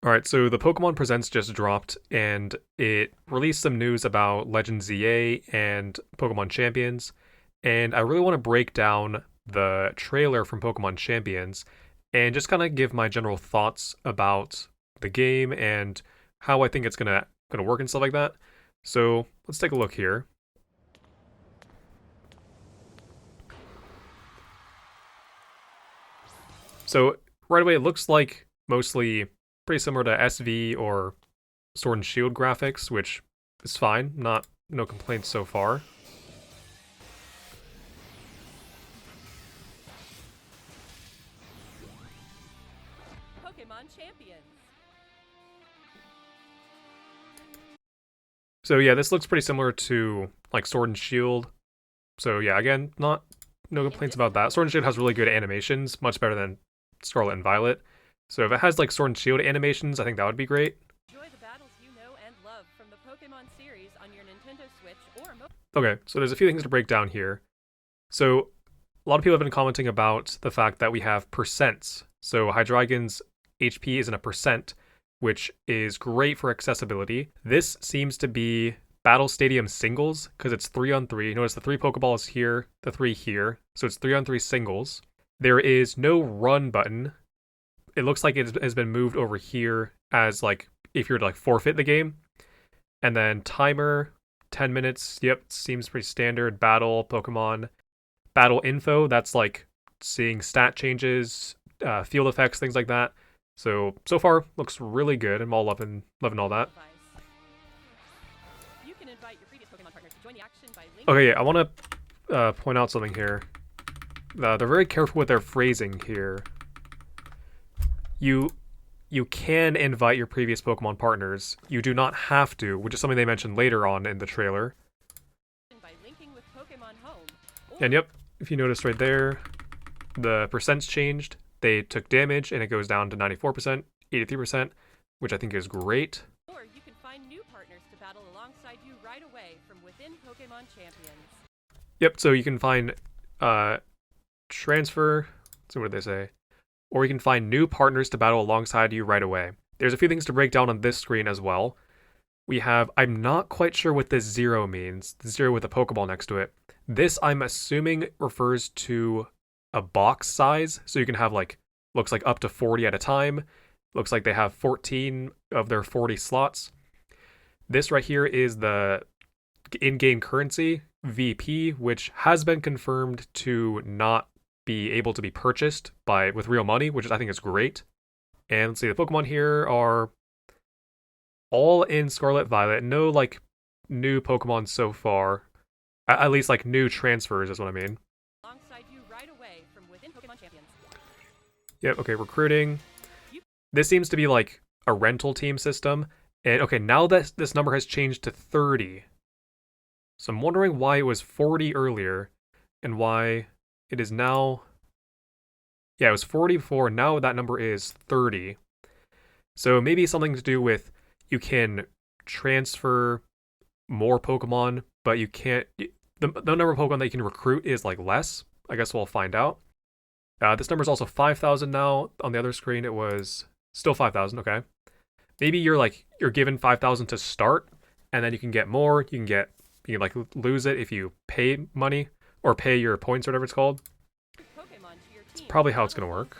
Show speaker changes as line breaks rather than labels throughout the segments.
Alright, so the Pokemon Presents just dropped, and it released some news about Legend ZA and Pokemon Champions, and I really want to break down the trailer from Pokemon Champions and just kind of give my general thoughts about the game and how I think it's gonna work and stuff like that. So let's take a look here. So right away, it looks like mostly pretty similar to SV or Sword and Shield graphics, which is fine. No complaints so far.
Pokémon Champions.
So yeah, this looks pretty similar to like Sword and Shield. So yeah, again, no complaints about that. Sword and Shield has really good animations, much better than Scarlet and Violet. So if it has like Sword and Shield animations, I think that would be great.
Enjoy the battles you know and love from the Pokémon series on your Nintendo Switch or
Okay, so there's a few things to break down here. So a lot of people have been commenting about the fact that we have percents. So Hydreigon's HP is in a percent, which is great for accessibility. This seems to be Battle Stadium singles because it's 3-on-3. Notice the 3 Pokeballs here, the 3 here. So it's 3-on-3 singles. There is no run button. It looks like it has been moved over here as like if you're to like forfeit the game. And then timer, 10 minutes. Yep, seems pretty standard. Battle, Pokemon. Battle info, that's like seeing stat changes, field effects, things like that. So far, looks really good. I'm all loving all that.
you can invite your previous Pokémon partners to join the action by linking.
Okay, yeah, I want to point out something here. They're very careful with their phrasing here. You can invite your previous Pokemon partners. You do not have to, which is something they mentioned later on in the trailer.
By linking with Pokémon Home.
And yep, if you notice right there, the percents changed. They took damage and it goes down to 94%, 83%, which I think is great.
Or you can find new partners to battle alongside you right away from within Pokémon Champions.
Yep, so you can find transfer, so what did they say? Or you can find new partners to battle alongside you right away. There's a few things to break down on this screen as well. We have, I'm not quite sure what this 0 means, the 0 with a Pokeball next to it. This, I'm assuming, refers to a box size, so you can have like, looks like up to 40 at a time. Looks like they have 14 of their 40 slots. This right here is the in-game currency, VP, which has been confirmed to not be able to be purchased with real money, which I think is great. And let's see, the Pokemon here are all in Scarlet Violet. No like new Pokemon so far. At least like new transfers is what I mean.
Alongside you right away from within Pokémon Champions.
Yep, okay, recruiting. This seems to be like a rental team system. And okay, now that this number has changed to 30. So I'm wondering why it was 40 earlier and why it is now... Yeah, it was 40 before, now that number is 30. So maybe something to do with you can transfer more Pokemon, but you can't... The number of Pokemon that you can recruit is like less. I guess we'll find out. This number is also 5,000 now. On the other screen, it was still 5,000. Okay, maybe you're given 5,000 to start, and then you can get more. You can like lose it if you pay money or pay your points or whatever it's called. It's probably how it's gonna work.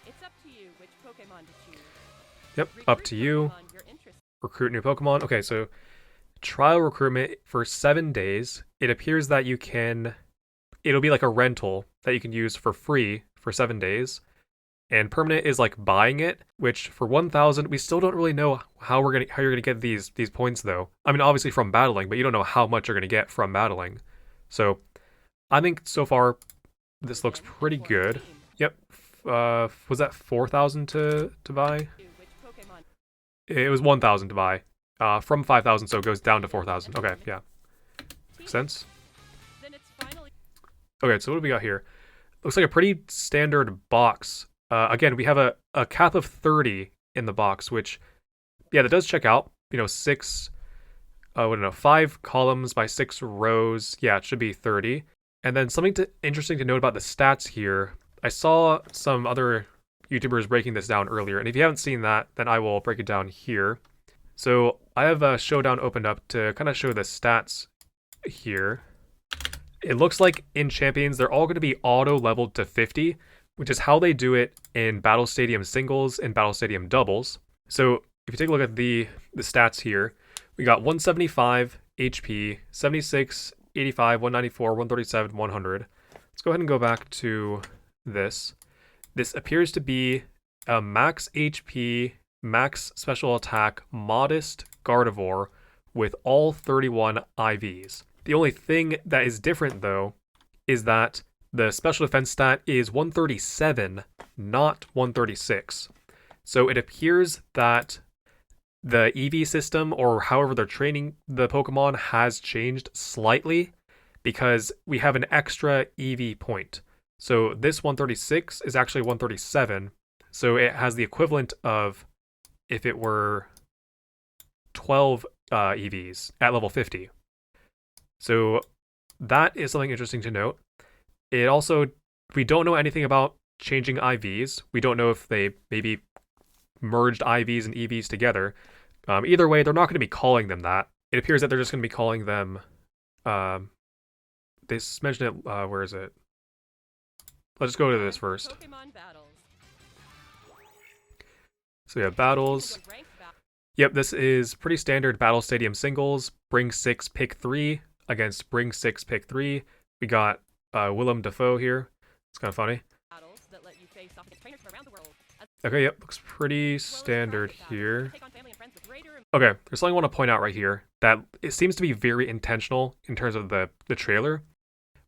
It's up to you which Pokemon to choose.
Yep, up to you. Recruit new Pokemon. Okay, so trial recruitment for 7 days. It appears that it'll be like a rental that you can use for free for 7 days. And permanent is like buying it, which for 1,000, we still don't really know how you're gonna get these points though. I mean, obviously from battling, but you don't know how much you're gonna get from battling. So I think so far this looks pretty good. Yep. Was that 4,000 to buy? It was 1,000 to buy. From 5,000, so it goes down to 4,000. Okay, yeah. Makes sense. Okay, so what do we got here? Looks like a pretty standard box. Again, we have a cap of 30 in the box, which, yeah, that does check out. You know, 5 columns by 6 rows. Yeah, it should be 30. And then something interesting to note about the stats here. I saw some other YouTubers breaking this down earlier. And if you haven't seen that, then I will break it down here. So I have a Showdown opened up to kind of show the stats here. It looks like in Champions, they're all going to be auto-leveled to 50, which is how they do it in Battle Stadium singles and Battle Stadium doubles. So if you take a look at the stats here, we got 175 HP, 76, 85, 194, 137, 100. Let's go ahead and go back to this. This appears to be a max HP, max special attack, modest Gardevoir with all 31 IVs. The only thing that is different, though, is that the special defense stat is 137, not 136. So it appears that the EV system, or however they're training the Pokemon, has changed slightly because we have an extra EV point. So this 136 is actually 137. So it has the equivalent of if it were 12 EVs at level 50. So that is something interesting to note. It also, we don't know anything about changing IVs. We don't know if they maybe merged IVs and EVs together. Either way, they're not going to be calling them that. It appears that they're just going to be calling them, they mentioned it, where is it? Let's go to this first.
Pokemon battles.
So we have battles. Yep, this is pretty standard Battle Stadium singles. Bring 6, pick 3 against Bring 6, pick 3. We got Willem Dafoe here. It's kind of funny.
Battles that let you face off against trainers from around the world.
Okay, yep, looks pretty standard here. Okay, there's something I want to point out right here that it seems to be very intentional in terms of the trailer,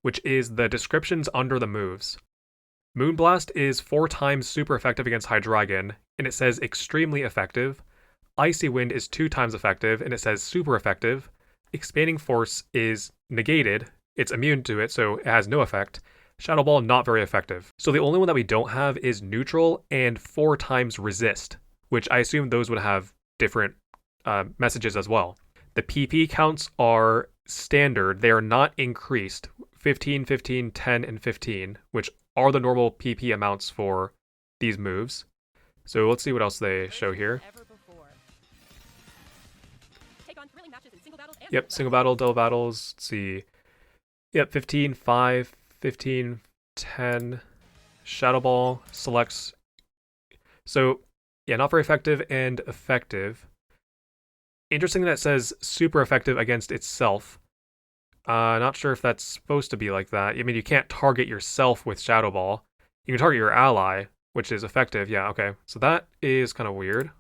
which is the descriptions under the moves. Moonblast is 4 times super effective against Hydreigon, and it says extremely effective. Icy Wind is 2 times effective, and it says super effective. Expanding Force is negated. It's immune to it, so it has no effect. Shadow Ball, not very effective. So the only one that we don't have is Neutral and 4 times Resist, which I assume those would have different messages as well. The PP counts are standard. They are not increased. 15, 15, 10, and 15, which are the normal PP amounts for these moves. So let's see what else they show here. Yep, single battle, double battles. Let's see. Yep, 15, 5, 15, 10. Shadow Ball selects. So, yeah, not very effective and effective. Interesting that it says super effective against itself. Not sure if that's supposed to be like that. I mean, you can't target yourself with Shadow Ball. You can target your ally, which is effective. Yeah, okay. So that is kind of weird.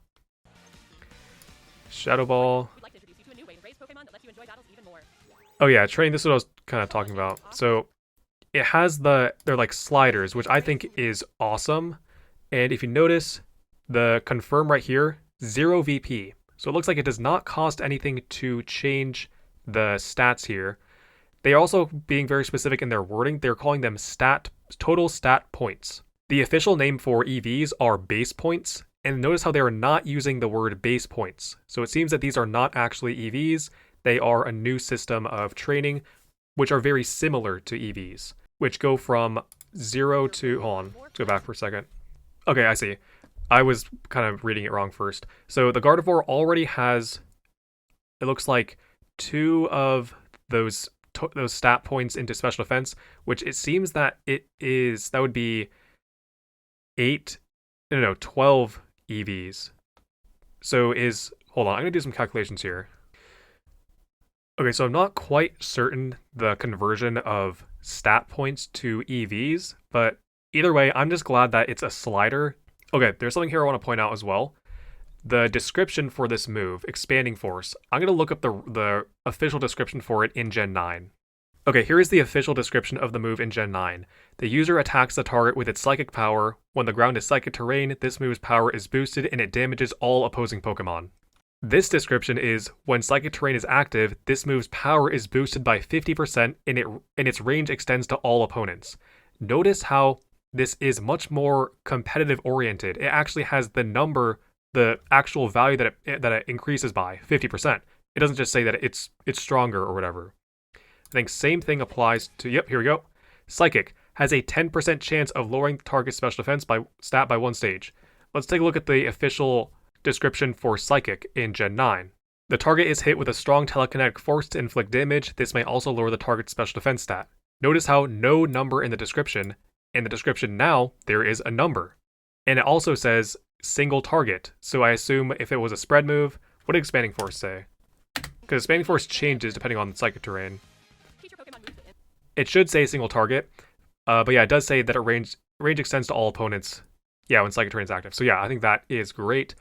Shadow Ball. Oh yeah, train, this is what I was kind of talking about. So it has they're like sliders, which I think is awesome. And if you notice, the confirm right here, 0 VP. So it looks like it does not cost anything to change the stats here. They are also being very specific in their wording. They're calling them total stat points. The official name for EVs are base points. And notice how they are not using the word base points. So it seems that these are not actually EVs. They are a new system of training, which are very similar to EVs, which go from 0 to, hold on, let's go back for a second. Okay, I see. I was kind of reading it wrong first. So the Gardevoir already has, it looks like 2 of those stat points into special defense, which it seems that that would be 12 EVs. So hold on, I'm gonna do some calculations here. Okay, so I'm not quite certain the conversion of stat points to EVs, but either way, I'm just glad that it's a slider. Okay, there's something here I want to point out as well. The description for this move, Expanding Force, I'm going to look up the official description for it in Gen 9. Okay, here is the official description of the move in Gen 9. The user attacks the target with its psychic power. When the ground is psychic terrain, this move's power is boosted and it damages all opposing Pokemon. This description is, when psychic terrain is active, this move's power is boosted by 50% and its range extends to all opponents. Notice how this is much more competitive oriented. It actually has the actual value that it increases by 50%. It doesn't just say that it's stronger or whatever. I think same thing applies to, yep, here we go. Psychic. has a 10% chance of lowering the target's special defense stat by 1 stage. Let's take a look at the official description for Psychic in Gen 9. The target is hit with a strong telekinetic force to inflict damage. This may also lower the target's special defense stat. Notice how no number in the description. In the description now, there is a number. And it also says single target. So I assume if it was a spread move, what did Expanding Force say? Because Expanding Force changes depending on the Psychic terrain. It should say single target. But yeah, it does say that range extends to all opponents. Yeah, when Psychic terrain is active. So yeah, I think that is great.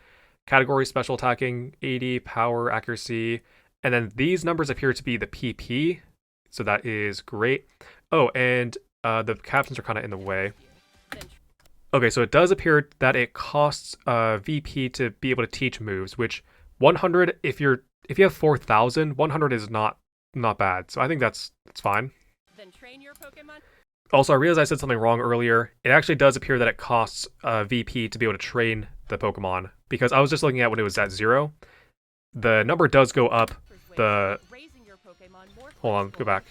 Category special attacking, 80, power, accuracy. And then these numbers appear to be the PP. So that is great. Oh, and the captions are kind of in the way. Okay, so it does appear that it costs VP to be able to teach moves, which 100, if you have 4,000, 100 is not bad. So I think that's fine.
Then train your Pokemon.
Also, I realized I said something wrong earlier. It actually does appear that it costs VP to be able to train the Pokemon, because I was just looking at when it was at 0. The number does go up. Hold on, go back.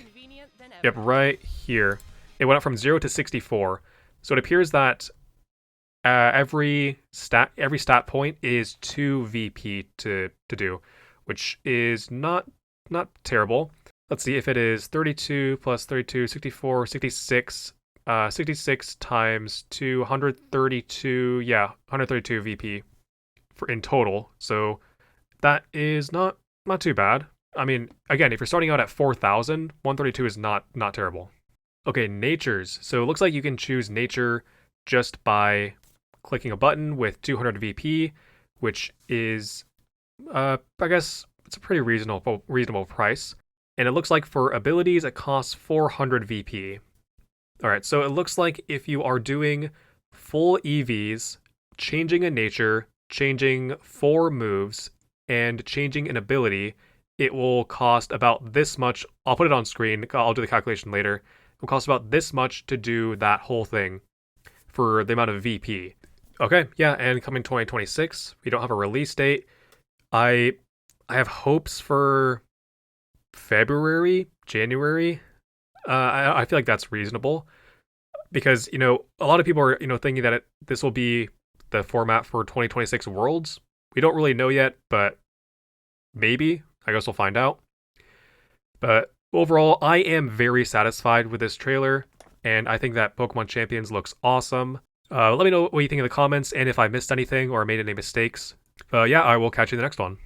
Yep, right here. It went up from 0 to 64. So it appears that every stat point is 2 VP to do, which is not terrible. Let's see if it is 32 plus 32, 64, 66. 66 times 2, 132. Yeah, 132 VP in total. So that is not too bad. I mean, again, if you're starting out at 4,000, 132 is not terrible. Okay, natures. So it looks like you can choose nature just by clicking a button with 200 VP, which is, I guess, it's a pretty reasonable price. And it looks like for abilities, it costs 400 VP. Alright, so it looks like if you are doing full EVs, changing a nature, changing 4 moves, and changing an ability, it will cost about this much. I'll put it on screen. I'll do the calculation later. It will cost about this much to do that whole thing for the amount of VP. Okay, yeah, and coming 2026, we don't have a release date. I have hopes for February, January. I feel like that's reasonable, because a lot of people are thinking that this will be the format for 2026 Worlds. We don't really know yet, but maybe. I guess we'll find out. But overall, I am very satisfied with this trailer, and I think that Pokemon Champions looks awesome. Let me know what you think in the comments, and if I missed anything or made any mistakes. Yeah, I will catch you in the next one.